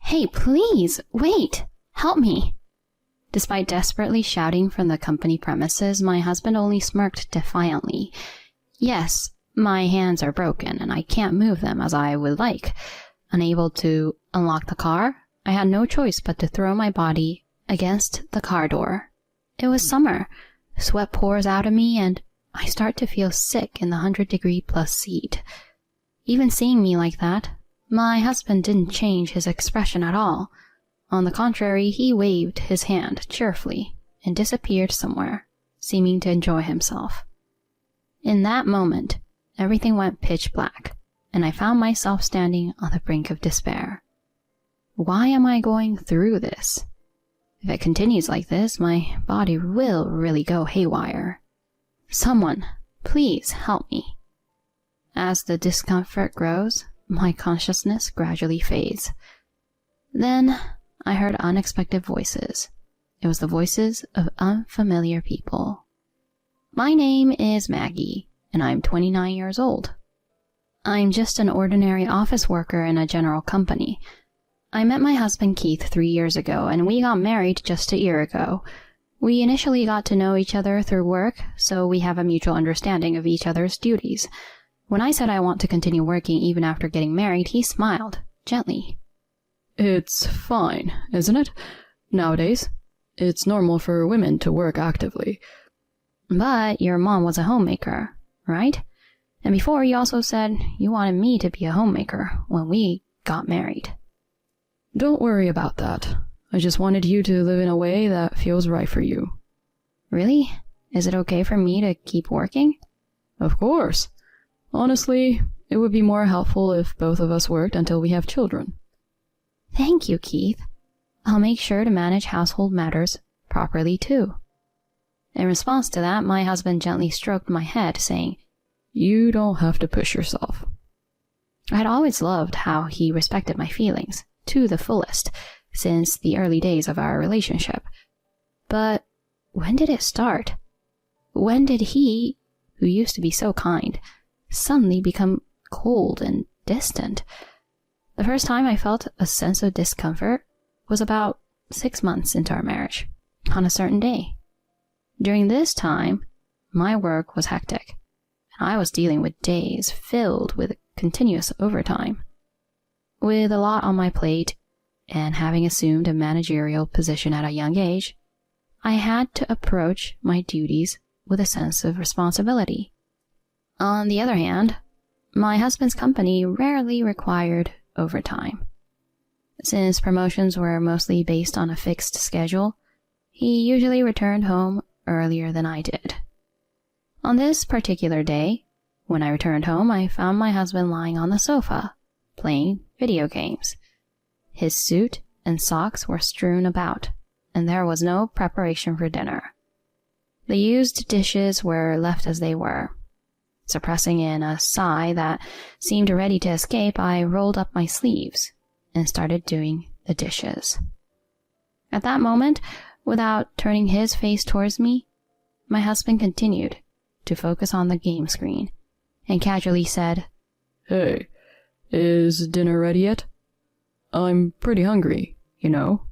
Hey, please, wait! Help me! Despite desperately shouting from the company premises, my husband only smirked defiantly. Yes, my hands are broken and I can't move them as I would like. Unable to unlock the car, I had no choice but to throw my body against the car door. It was summer. Sweat pours out of me and I start to feel sick in the 100-degree-plus seat. Even seeing me like that, my husband didn't change his expression at all. On the contrary, he waved his hand cheerfully and disappeared somewhere, seeming to enjoy himself. In that moment, everything went pitch black, and I found myself standing on the brink of despair. Why am I going through this? If it continues like this, my body will really go haywire. Someone, please help me. As the discomfort grows, my consciousness gradually fades. Then I heard unexpected voices. It was the voices of unfamiliar people. My name is Maggie, and I'm 29 years old. I'm just an ordinary office worker in a general company. I met my husband Keith 3 years ago, and we got married just a year ago. We initially got to know each other through work, so we have a mutual understanding of each other's duties. When I said I want to continue working even after getting married, he smiled, gently. It's fine, isn't it? Nowadays, it's normal for women to work actively. But your mom was a homemaker, right? And before you also said you wanted me to be a homemaker when we got married. Don't worry about that. I just wanted you to live in a way that feels right for you. Really? Is it okay for me to keep working? Of course. Honestly, it would be more helpful if both of us worked until we have children. Thank you, Keith. I'll make sure to manage household matters properly too. In response to that, my husband gently stroked my head, saying, You don't have to push yourself. I had always loved how he respected my feelings, to the fullest, since the early days of our relationship. But when did it start? When did he, who used to be so kind, suddenly become cold and distant? The first time I felt a sense of discomfort was about 6 months into our marriage, on a certain day. During this time, my work was hectic, and I was dealing with days filled with continuous overtime. With a lot on my plate, and having assumed a managerial position at a young age, I had to approach my duties with a sense of responsibility. On the other hand, my husband's company rarely required overtime. Since promotions were mostly based on a fixed schedule, he usually returned home earlier than I did. On this particular day, when I returned home, I found my husband lying on the sofa, playing video games. His suit and socks were strewn about, and there was no preparation for dinner. The used dishes were left as they were. Suppressing in a sigh that seemed ready to escape, I rolled up my sleeves and started doing the dishes. At that moment, without turning his face towards me, my husband continued to focus on the game screen and casually said, Hey, is dinner ready yet? I'm pretty hungry, you know.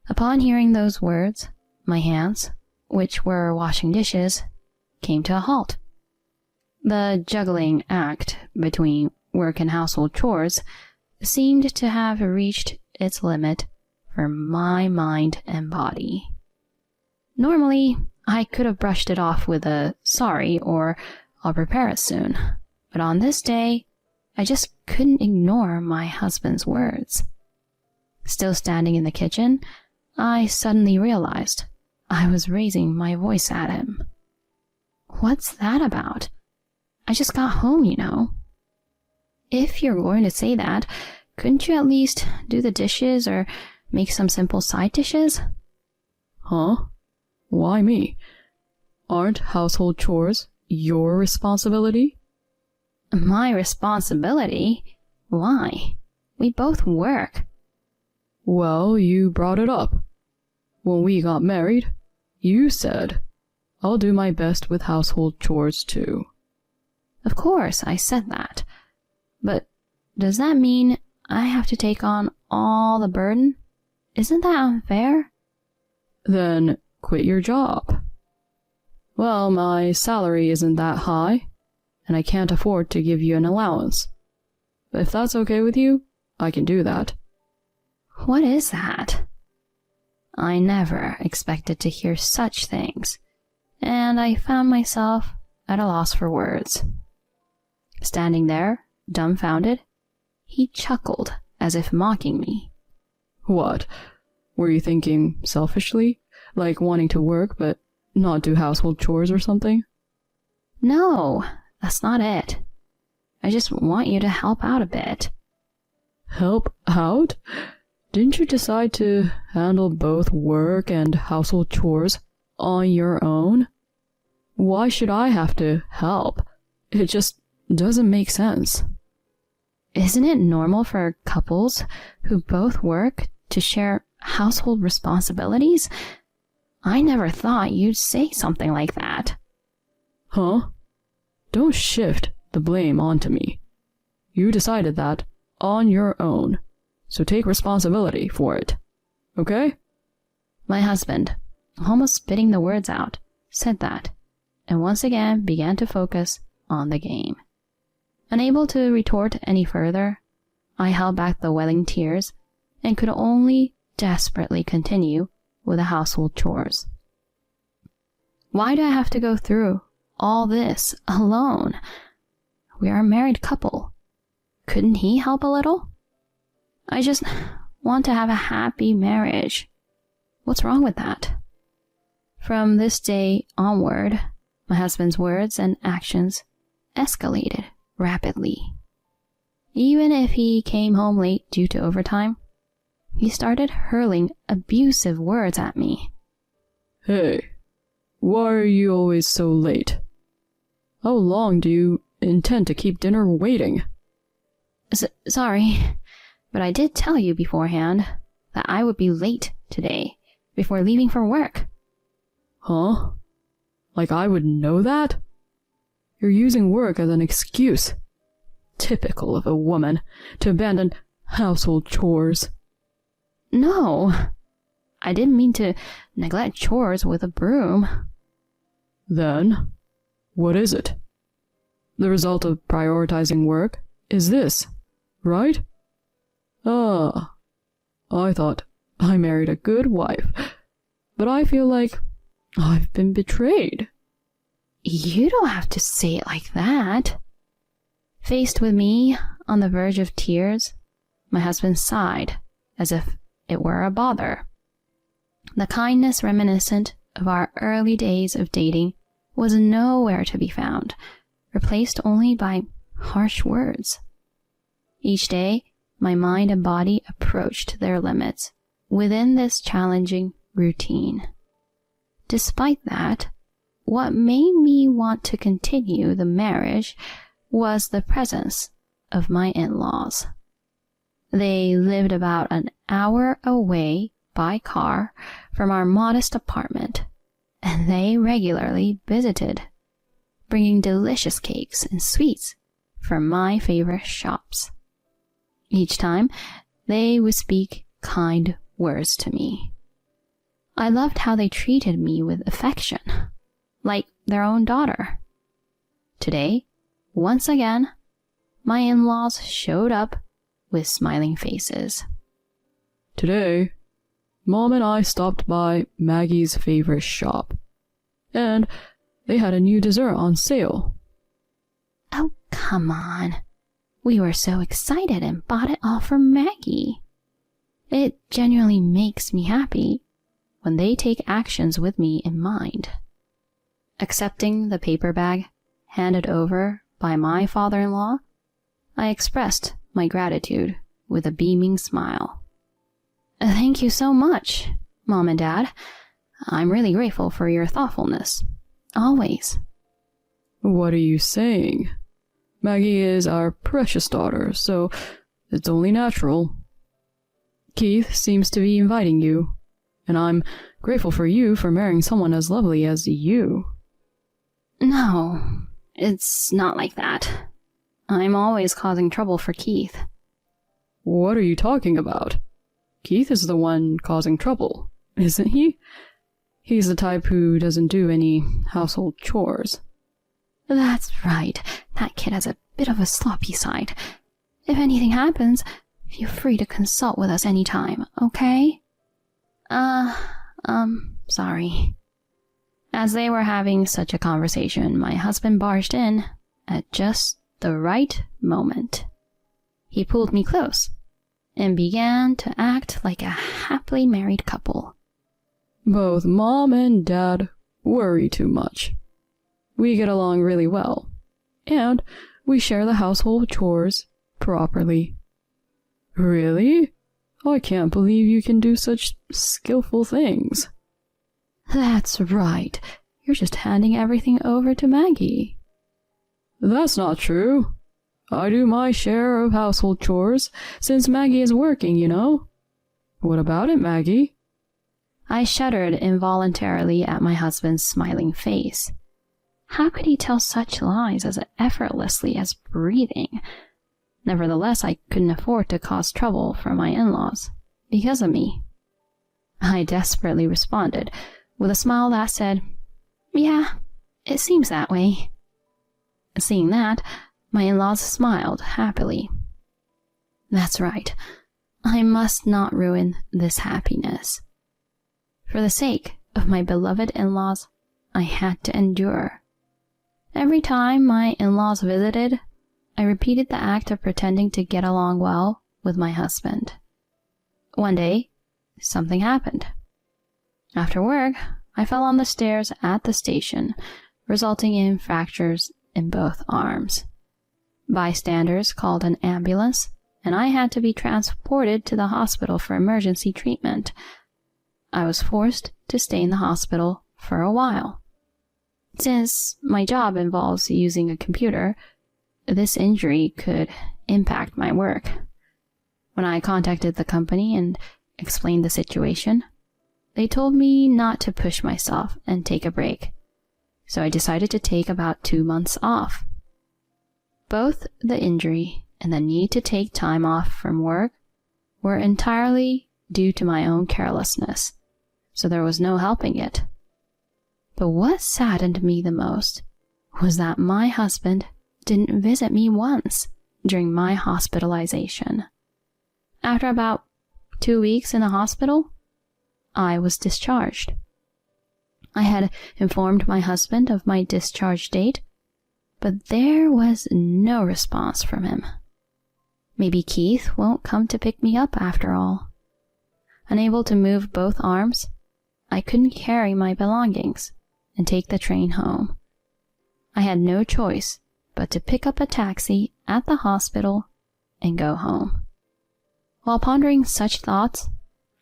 Upon hearing those words, my hands, which were washing dishes, came to a halt. The juggling act between work and household chores seemed to have reached its limit for my mind and body. Normally, I could have brushed it off with a sorry or I'll prepare it soon, but on this day, I just couldn't ignore my husband's words. Still standing in the kitchen, I suddenly realized I was raising my voice at him. What's that about? I just got home, you know. If you're going to say that, couldn't you at least do the dishes or make some simple side dishes? Huh? Why me? Aren't household chores your responsibility? My responsibility? Why? We both work. Well, you brought it up. When we got married, you said, I'll do my best with household chores too. Of course, I said that. But does that mean I have to take on all the burden? Isn't that unfair? Then quit your job. Well, my salary isn't that high, and I can't afford to give you an allowance. But if that's okay with you, I can do that. What is that? I never expected to hear such things, and I found myself at a loss for words. Standing there, dumbfounded, he chuckled as if mocking me. What? Were you thinking selfishly? Like wanting to work but not do household chores or something? No, that's not it. I just want you to help out a bit. Help out? Didn't you decide to handle both work and household chores on your own? Why should I have to help? It just doesn't make sense. Isn't it normal for couples who both work to share household responsibilities? I never thought you'd say something like that. Huh? Don't shift the blame onto me. You decided that on your own, so take responsibility for it. Okay? My husband, almost spitting the words out, said that, and once again began to focus on the game. Unable to retort any further, I held back the welling tears and could only desperately continue with the household chores. Why do I have to go through all this alone? We are a married couple. Couldn't he help a little? I just want to have a happy marriage. What's wrong with that? From this day onward, my husband's words and actions escalated rapidly. Even if he came home late due to overtime, he started hurling abusive words at me. Hey, why are you always so late? How long do you intend to keep dinner waiting? Sorry, but I did tell you beforehand that I would be late today before leaving for work. Huh? Like I would know that? You're using work as an excuse. Typical of a woman to abandon household chores. No, I didn't mean to neglect chores with a broom. Then, what is it? The result of prioritizing work is this, right? Ah, I thought I married a good wife, but I feel like I've been betrayed. You don't have to say it like that. Faced with me on the verge of tears, my husband sighed as if it were a bother. The kindness reminiscent of our early days of dating was nowhere to be found, replaced only by harsh words. Each day, my mind and body approached their limits within this challenging routine. Despite that, what made me want to continue the marriage was the presence of my in-laws. They lived about an hour away by car from our modest apartment, and they regularly visited, bringing delicious cakes and sweets from my favorite shops. Each time, they would speak kind words to me. I loved how they treated me with affection, like their own daughter. Today, once again, my in-laws showed up with smiling faces. Today, Mom and I stopped by Maggie's favorite shop, and they had a new dessert on sale. Oh, come on. We were so excited and bought it all for Maggie. It genuinely makes me happy when they take actions with me in mind. Accepting the paper bag handed over by my father-in-law, I expressed my gratitude with a beaming smile. Thank you so much, Mom and Dad. I'm really grateful for your thoughtfulness. Always. What are you saying? Maggie is our precious daughter, so it's only natural. Keith seems to be inviting you, and I'm grateful for you for marrying someone as lovely as you. No, it's not like that. I'm always causing trouble for Keith. What are you talking about? Keith is the one causing trouble, isn't he? He's the type who doesn't do any household chores. That's right. That kid has a bit of a sloppy side. If anything happens, feel free to consult with us anytime, okay? Sorry. As they were having such a conversation, my husband barged in at just the right moment. He pulled me close and began to act like a happily married couple. Both Mom and Dad worry too much. We get along really well, and we share the household chores properly. Really? I can't believe you can do such skillful things. That's right. You're just handing everything over to Maggie. That's not true. I do my share of household chores since Maggie is working, you know. What about it, Maggie? I shuddered involuntarily at my husband's smiling face. How could he tell such lies as effortlessly as breathing? Nevertheless, I couldn't afford to cause trouble for my in-laws because of me. I desperately responded with a smile that said, "Yeah, it seems that way." Seeing that, my in-laws smiled happily. That's right. I must not ruin this happiness. For the sake of my beloved in-laws, I had to endure. Every time my in-laws visited, I repeated the act of pretending to get along well with my husband. One day, something happened. After work, I fell on the stairs at the station, resulting in fractures in both arms. Bystanders called an ambulance, and I had to be transported to the hospital for emergency treatment. I was forced to stay in the hospital for a while. Since my job involves using a computer, this injury could impact my work. When I contacted the company and explained the situation, they told me not to push myself and take a break, so I decided to take about 2 months off. Both the injury and the need to take time off from work were entirely due to my own carelessness, so there was no helping it. But what saddened me the most was that my husband didn't visit me once during my hospitalization. After about 2 weeks in the hospital, I was discharged. I had informed my husband of my discharge date, but there was no response from him. Maybe Keith won't come to pick me up after all. Unable to move both arms, I couldn't carry my belongings and take the train home. I had no choice but to pick up a taxi at the hospital and go home. While pondering such thoughts,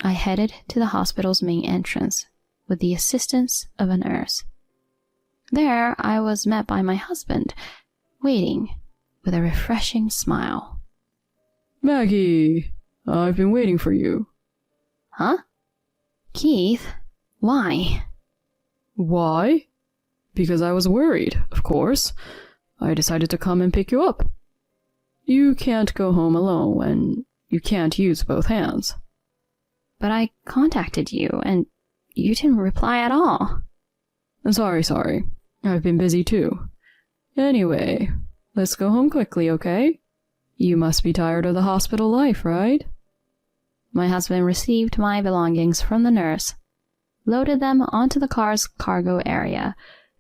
I headed to the hospital's main entrance with the assistance of a nurse. There I was met by my husband, waiting with a refreshing smile. Maggie, I've been waiting for you. Huh? Keith, why? Why? Because I was worried, of course. I decided to come and pick you up. You can't go home alone when you can't use both hands. But I contacted you, and you didn't reply at all. Sorry. I've been busy too. Anyway, let's go home quickly, okay? You must be tired of the hospital life, right? My husband received my belongings from the nurse, loaded them onto the car's cargo area,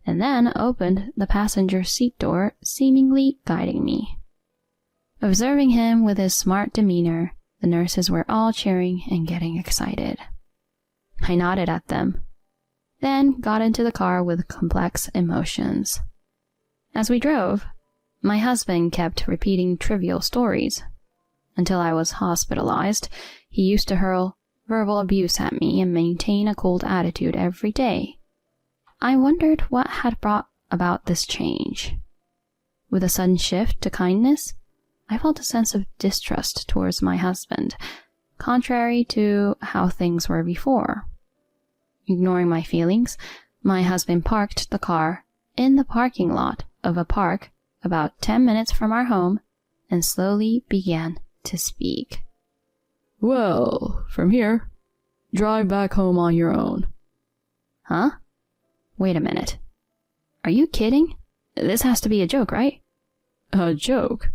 and then opened the passenger seat door, seemingly guiding me. Observing him with his smart demeanor, the nurses were all cheering and getting excited. I nodded at them, then got into the car with complex emotions. As we drove, my husband kept repeating trivial stories. Until I was hospitalized, he used to hurl verbal abuse at me and maintain a cold attitude every day. I wondered what had brought about this change. With a sudden shift to kindness, I felt a sense of distrust towards my husband, contrary to how things were before. Ignoring my feelings, my husband parked the car in the parking lot of a park about 10 minutes from our home and slowly began to speak. Well, from here, drive back home on your own. Huh? Wait a minute. Are you kidding? This has to be a joke, right? A joke?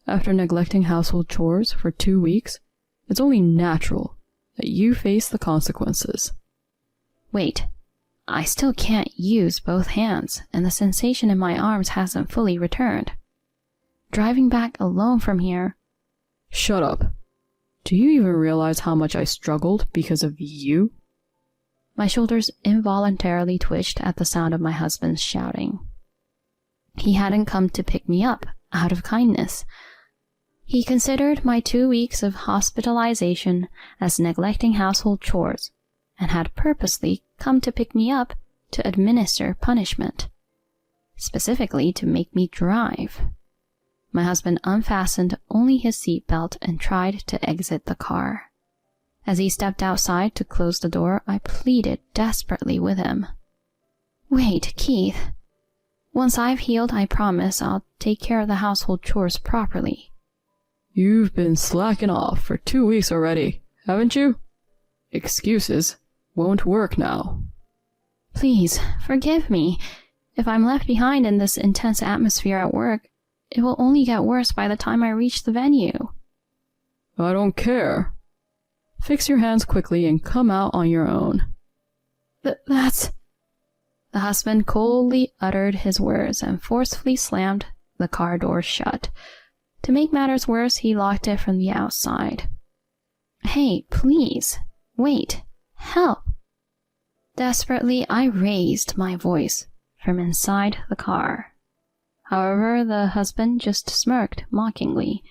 After neglecting household chores for 2 weeks, it's only natural that you face the consequences. Wait, I still can't use both hands, and the sensation in my arms hasn't fully returned. Driving back alone from here... Shut up. Do you even realize how much I struggled because of you? My shoulders involuntarily twitched at the sound of my husband's shouting. He hadn't come to pick me up out of kindness. He considered my 2 weeks of hospitalization as neglecting household chores, and had purposely come to pick me up to administer punishment, specifically to make me drive. My husband unfastened only his seatbelt and tried to exit the car. As he stepped outside to close the door, I pleaded desperately with him. Wait, Keith. Once I've healed, I promise I'll take care of the household chores properly. You've been slacking off for 2 weeks already, haven't you? Excuses won't work now. Please, forgive me. If I'm left behind in this intense atmosphere at work, it will only get worse by the time I reach the venue. I don't care. Fix your hands quickly and come out on your own. That's... The husband coldly uttered his words and forcefully slammed the car door shut. To make matters worse, he locked it from the outside. Hey, please, wait, help. Desperately, I raised my voice from inside the car. However, the husband just smirked mockingly.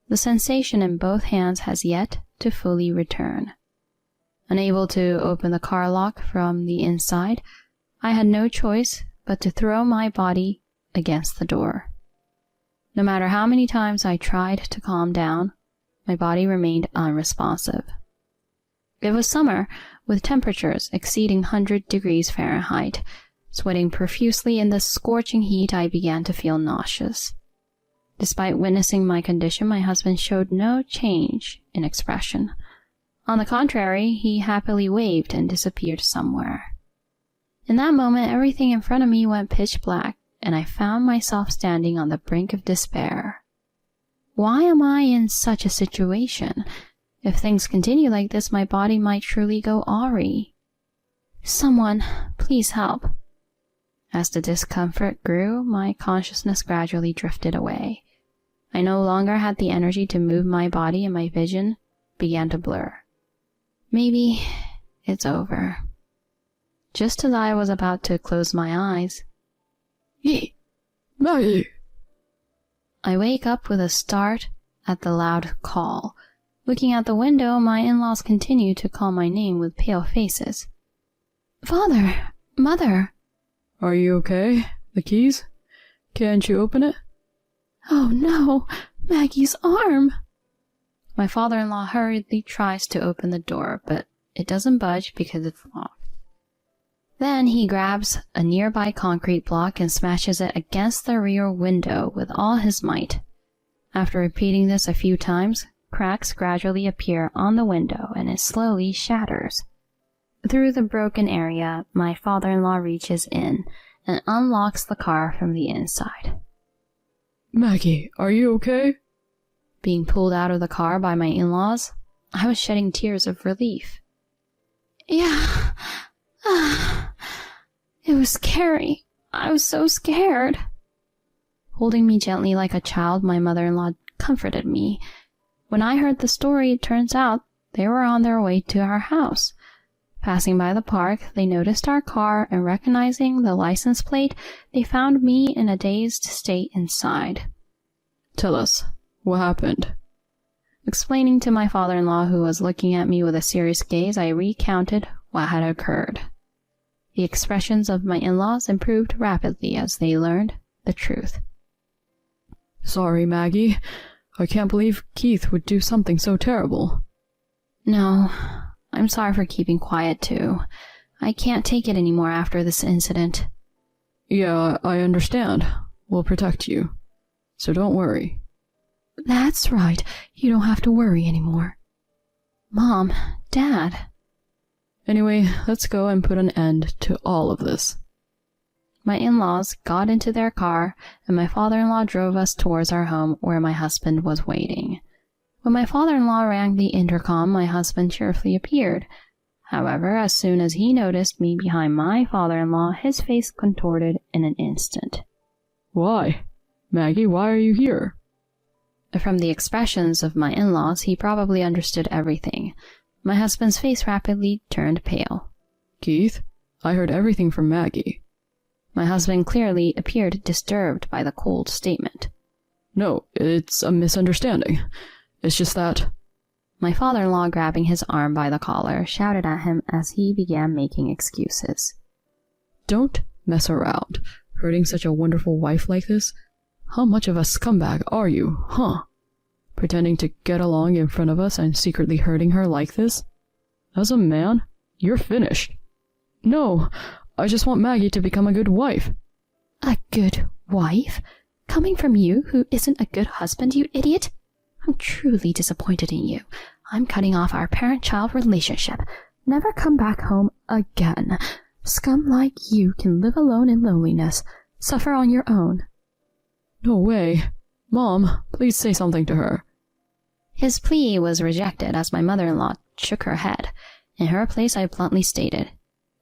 The sensation in both hands has yet to fully return. Unable to open the car lock from the inside, I had no choice but to throw my body against the door. No matter how many times I tried to calm down, my body remained unresponsive. It was summer, with temperatures exceeding 100 degrees Fahrenheit. Sweating profusely in the scorching heat, I began to feel nauseous. Despite witnessing my condition, my husband showed no change in expression. On the contrary, he happily waved and disappeared somewhere. In that moment, everything in front of me went pitch black, and I found myself standing on the brink of despair. Why am I in such a situation? If things continue like this, my body might truly go awry. Someone, please help. As the discomfort grew, my consciousness gradually drifted away. I no longer had the energy to move my body, and my vision began to blur. Maybe it's over. Just as I was about to close my eyes, Maggie! I wake up with a start at the loud call. Looking out the window, my in-laws continue to call my name with pale faces. Father! Mother! Are you okay? The keys? Can't you open it? Oh no! Maggie's arm! My father-in-law hurriedly tries to open the door, but it doesn't budge because it's locked. Then he grabs a nearby concrete block and smashes it against the rear window with all his might. After repeating this a few times, cracks gradually appear on the window and it slowly shatters. Through the broken area, my father-in-law reaches in and unlocks the car from the inside. Maggie, are you okay? Being pulled out of the car by my in-laws, I was shedding tears of relief. Yeah. It was scary. I was so scared. Holding me gently like a child, my mother-in-law comforted me. When I heard the story, it turns out they were on their way to our house. Passing by the park, they noticed our car, and recognizing the license plate, they found me in a dazed state inside. Tell us, what happened? Explaining to my father-in-law, who was looking at me with a serious gaze, I recounted what had occurred. The expressions of my in-laws improved rapidly as they learned the truth. Sorry, Maggie. I can't believe Keith would do something so terrible. No, I'm sorry for keeping quiet too. I can't take it anymore after this incident. Yeah, I understand. We'll protect you. So don't worry. That's right. You don't have to worry anymore. Mom, Dad. Anyway, let's go and put an end to all of this. My in-laws got into their car, and my father-in-law drove us towards our home where my husband was waiting. When my father-in-law rang the intercom, my husband cheerfully appeared. However, as soon as he noticed me behind my father-in-law, his face contorted in an instant. Why? Maggie, why are you here? From the expressions of my in-laws, he probably understood everything. My husband's face rapidly turned pale. Keith, I heard everything from Maggie. My husband clearly appeared disturbed by the cold statement. No, it's a misunderstanding. It's just that... My father-in-law, grabbing his arm by the collar, shouted at him as he began making excuses. Don't mess around. Hurting such a wonderful wife like this? How much of a scumbag are you, huh? Pretending to get along in front of us and secretly hurting her like this? As a man, you're finished. No, I just want Maggie to become a good wife. A good wife? Coming from you, who isn't a good husband, you idiot? I'm truly disappointed in you. I'm cutting off our parent-child relationship. Never come back home again. Scum like you can live alone in loneliness. Suffer on your own. No way. Mom, please say something to her. His plea was rejected as my mother-in-law shook her head. In her place, I bluntly stated,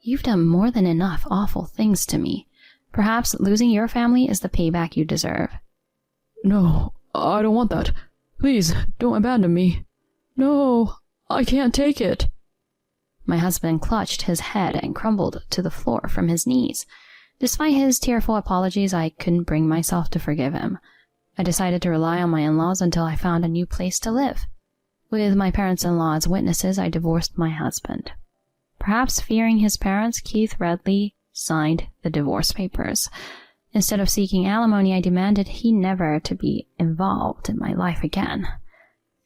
"You've done more than enough awful things to me. Perhaps losing your family is the payback you deserve." No, I don't want that. Please, don't abandon me. No, I can't take it. My husband clutched his head and crumbled to the floor from his knees. Despite his tearful apologies, I couldn't bring myself to forgive him. I decided to rely on my in-laws until I found a new place to live. With my parents-in-law as witnesses, I divorced my husband. Perhaps fearing his parents, Keith readily signed the divorce papers. Instead of seeking alimony, I demanded he never to be involved in my life again.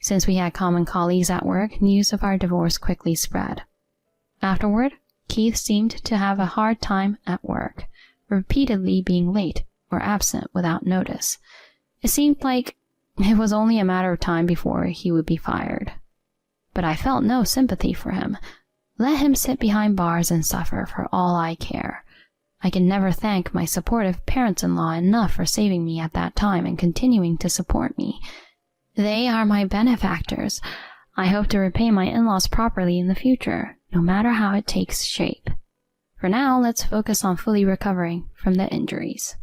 Since we had common colleagues at work, news of our divorce quickly spread. Afterward, Keith seemed to have a hard time at work, repeatedly being late or absent without notice. It seemed like it was only a matter of time before he would be fired. But I felt no sympathy for him. Let him sit behind bars and suffer for all I care. I can never thank my supportive parents-in-law enough for saving me at that time and continuing to support me. They are my benefactors. I hope to repay my in-laws properly in the future, no matter how it takes shape. For now, let's focus on fully recovering from the injuries.